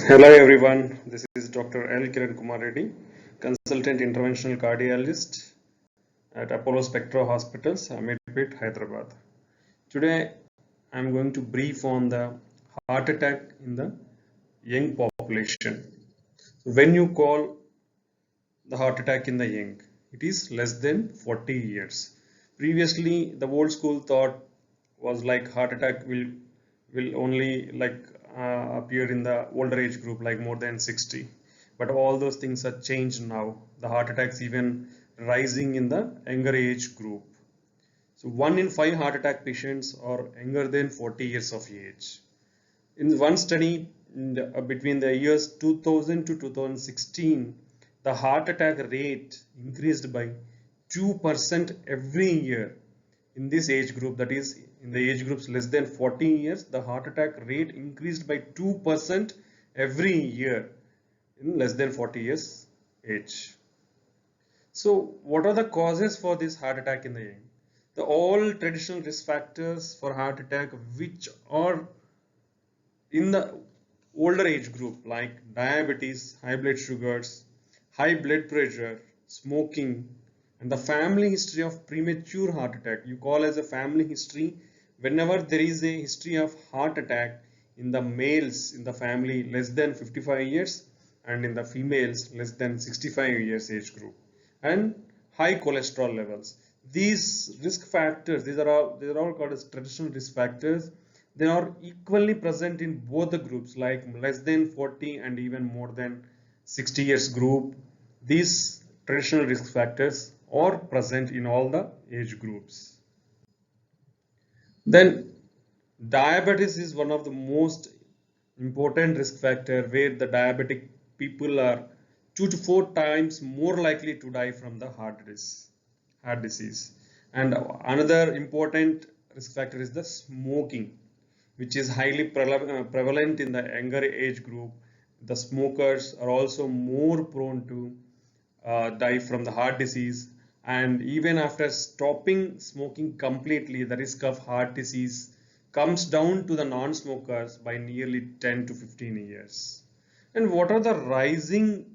Hello everyone, this is Dr. Kiran Reddy, Consultant Interventional Cardiologist at Apollo Spectra Hospitals, Ameerpet, Hyderabad. Today I am going to brief on the heart attack in the young population. So when you call the heart attack in the young, it is less than 40 years. Previously, the old school thought was like heart attack will only appear in the older age group, like more than 60. But all those things are changed now. The heart attacks even rising in the younger age group. So 1 in 5 heart attack patients are younger than 40 years of age. In one study between the years 2000 to 2016, the heart attack rate increased by 2% every year in this age group, that is in the age groups less than 14 years. The heart attack rate increased by 2% every year in less than 40 years age. So what are the causes for this heart attack in the young? The all traditional risk factors for heart attack which are in the older age group, like diabetes, high blood sugars, high blood pressure, smoking, and the family history of premature heart attack. You call as a family history whenever there is a history of heart attack in the males in the family less than 55 years and in the females less than 65 years age group, and high cholesterol levels. These risk factors, these are all called as traditional risk factors. They are equally present in both the groups, like less than 40 and even more than 60 years group. These traditional risk factors are present in all the age groups. Then diabetes is one of the most important risk factor, where the diabetic people are 2 to 4 times more likely to die from the heart disease. And another important risk factor is the smoking, which is highly prevalent in the younger age group. The smokers are also more prone to die from the heart disease, and even after stopping smoking completely, the risk of heart disease comes down to the non-smokers by nearly 10 to 15 years. And what are the rising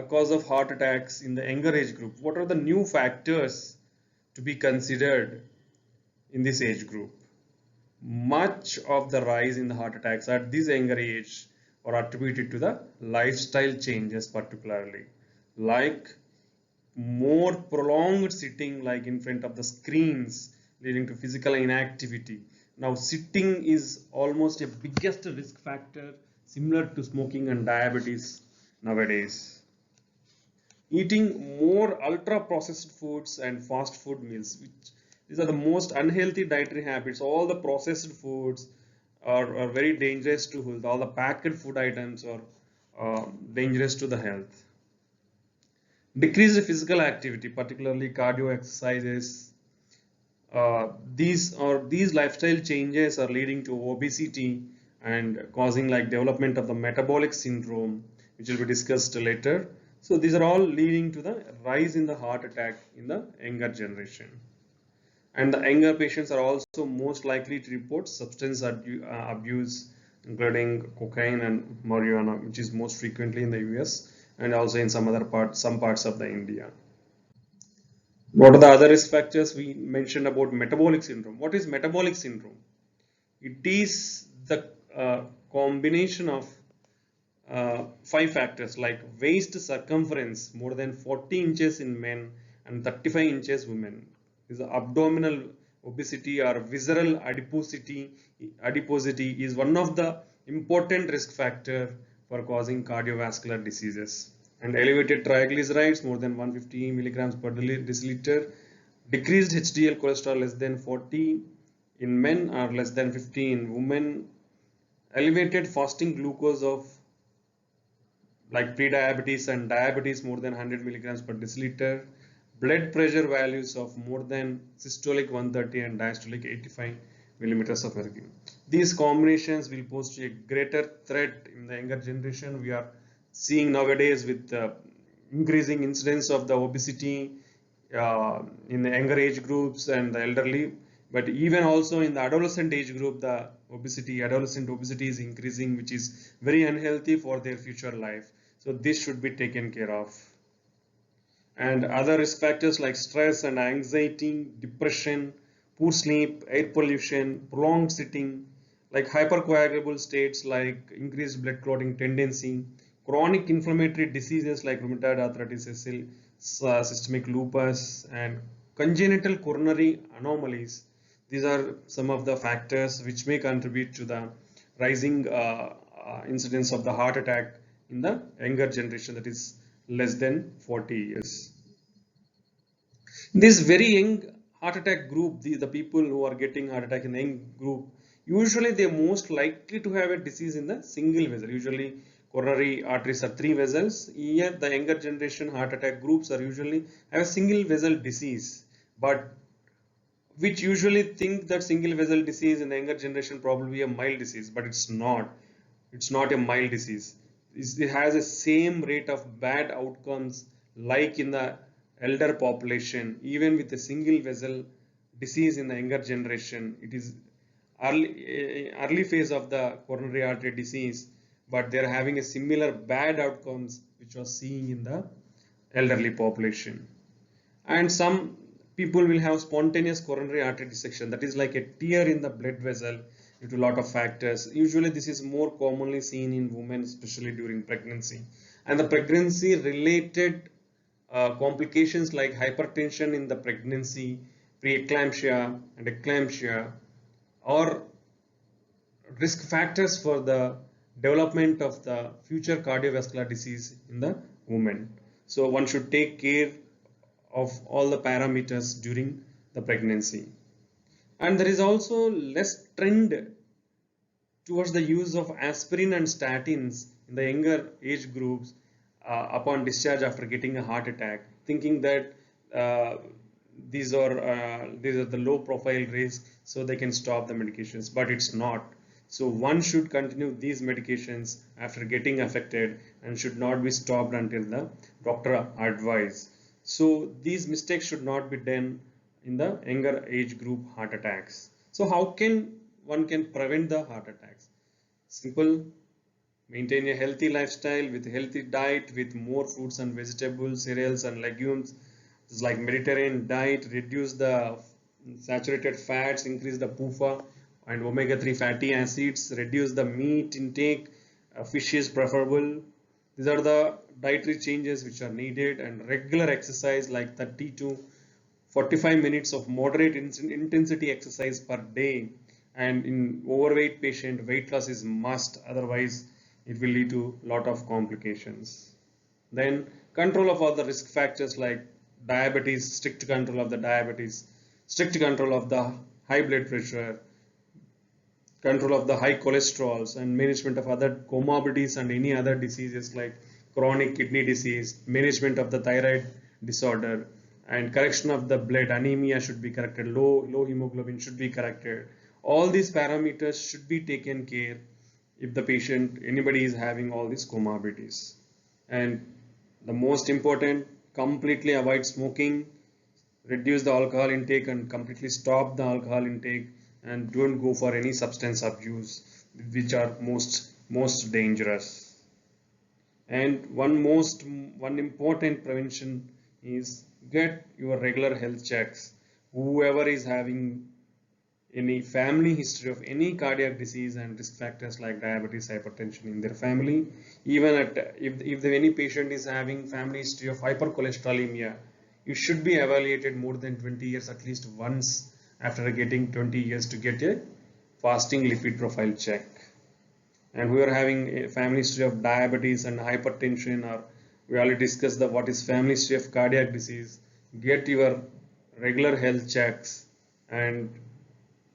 cause of heart attacks in the younger age group? What are the new factors to be considered in this age group? Much of the rise in the heart attacks at this younger age are attributed to the lifestyle changes, particularly like more prolonged sitting, like in front of the screens, leading to physical inactivity. Now sitting is almost a biggest risk factor, similar to smoking and diabetes nowadays. Eating more ultra processed foods and fast food meals, which these are the most unhealthy dietary habits. All the processed foods are very dangerous to health. All the packed food items are dangerous to the health. Decreased physical activity, particularly cardio exercises. These lifestyle changes are leading to obesity and causing like development of the metabolic syndrome, which will be discussed later. So these are all leading to the rise in the heart attack in the younger generation. And the younger patients are also most likely to report substance abuse, including cocaine and marijuana, which is most frequently in the US and also in some parts of the India. What are the other risk factors? We mentioned about metabolic syndrome. What is metabolic syndrome? It is the combination of 5 factors, like waist circumference more than 40 inches in men and 35 inches women. Is abdominal obesity or visceral adiposity is one of the important risk factor for causing cardiovascular diseases. And elevated triglycerides more than 150 milligrams per deciliter, decreased HDL cholesterol less than 40 in men or less than 50 in women, elevated fasting glucose of like prediabetes and diabetes more than 100 milligrams per deciliter, blood pressure values of more than systolic 130 and diastolic 85 millimeters of mercury. These combinations will pose a greater threat in the younger generation. We are seeing nowadays with increasing incidence of the obesity in the younger age groups and the elderly. But even also in the adolescent age group, the adolescent obesity is increasing, which is very unhealthy for their future life. So this should be taken care of. And other risk factors like stress and anxiety, depression, poor sleep, air pollution, prolonged sitting, like hypercoagulable states like increased blood clotting tendency, chronic inflammatory diseases like rheumatoid arthritis, systemic lupus, and congenital coronary anomalies. These are some of the factors which may contribute to the rising incidence of the heart attack in the younger generation, that is less than 40 years. This very young heart attack group, the people who are getting heart attack in the young group, usually they are most likely to have a disease in the single vessel. Usually coronary arteries are three vessels. Here the younger generation heart attack groups are usually have a single vessel disease, but which usually think that single vessel disease in the younger generation probably a mild disease, but it's not. It's not a mild disease. It has the same rate of bad outcomes like in the elder population. Even with a single vessel disease in the younger generation, it is early phase of the coronary artery disease, but they are having a similar bad outcomes which was seen in the elderly population. And some people will have spontaneous coronary artery dissection, that is like a tear in the blood vessel due to a lot of factors. Usually this is more commonly seen in women, especially during pregnancy, and the pregnancy related complications like hypertension in the pregnancy, preeclampsia and eclampsia, or risk factors for the development of the future cardiovascular disease in the woman. So one should take care of all the parameters during the pregnancy. And there is also less trend towards the use of aspirin and statins in the younger age groups upon discharge after getting a heart attack, thinking that these are the low profile risk, so they can stop the medications, but it's not. So one should continue these medications after getting affected and should not be stopped until the doctor advice. So these mistakes should not be done in the younger age group heart attacks. So how can one can prevent the heart attacks? Simple: maintain a healthy lifestyle with a healthy diet with more fruits and vegetables, cereals and legumes. It's like Mediterranean diet, reduce the saturated fats, increase the PUFA and omega-3 fatty acids, reduce the meat intake, fish is preferable. These are the dietary changes which are needed, and regular exercise like 30 to 45 minutes of moderate intensity exercise per day. And in overweight patient, weight loss is must, otherwise it will lead to lot of complications. Then control of all the risk factors like diabetes, strict control of the diabetes, strict control of the high blood pressure, control of the high cholesterols, and management of other comorbidities and any other diseases like chronic kidney disease, management of the thyroid disorder, and correction of the blood. Anemia should be corrected, low hemoglobin should be corrected. All these parameters should be taken care if the patient, anybody is having all these comorbidities. And the most important, completely avoid smoking, reduce the alcohol intake and completely stop the alcohol intake, and don't go for any substance abuse which are most dangerous. And one important prevention is get your regular health checks. Whoever is having any family history of any cardiac disease and risk factors like diabetes, hypertension in their family, even if any patient is having family history of hypercholesterolemia, you should be evaluated more than 20 years at least once after getting 20 years to get a fasting lipid profile check. And we are having a family history of diabetes and hypertension, or we already discussed the what is family history of cardiac disease. Get your regular health checks and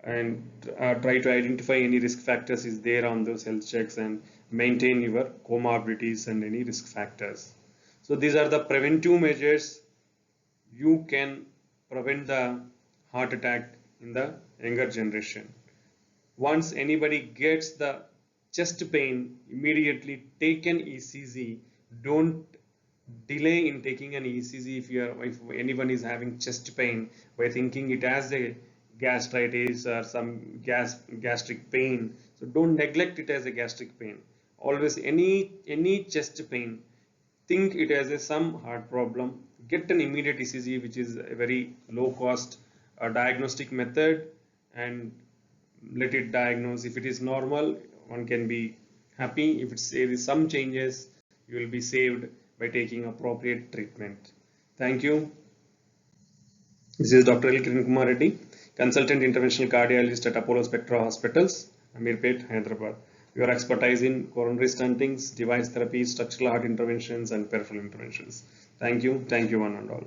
try to identify any risk factors is there on those health checks, and maintain your comorbidities and any risk factors. So these are the preventive measures you can prevent the heart attack in the younger generation. Once anybody gets the chest pain, immediately take an ECG. Don't delay in taking an ECG if anyone is having chest pain by thinking it has a gastritis or some gastric pain. So don't neglect it as a gastric pain. Always any chest pain, think it as a some heart problem. Get an immediate ECG, which is a very low cost diagnostic method, and let it diagnose. If it is normal, one can be happy. If there is some changes, you will be saved by taking appropriate treatment. Thank you. This is Dr. Kiran Lakkireddy, Consultant Interventional Cardiologist at Apollo Spectra Hospitals, Amirpet, Hyderabad. Your expertise in coronary stentings, device therapy, structural heart interventions, and peripheral interventions. Thank you one and all.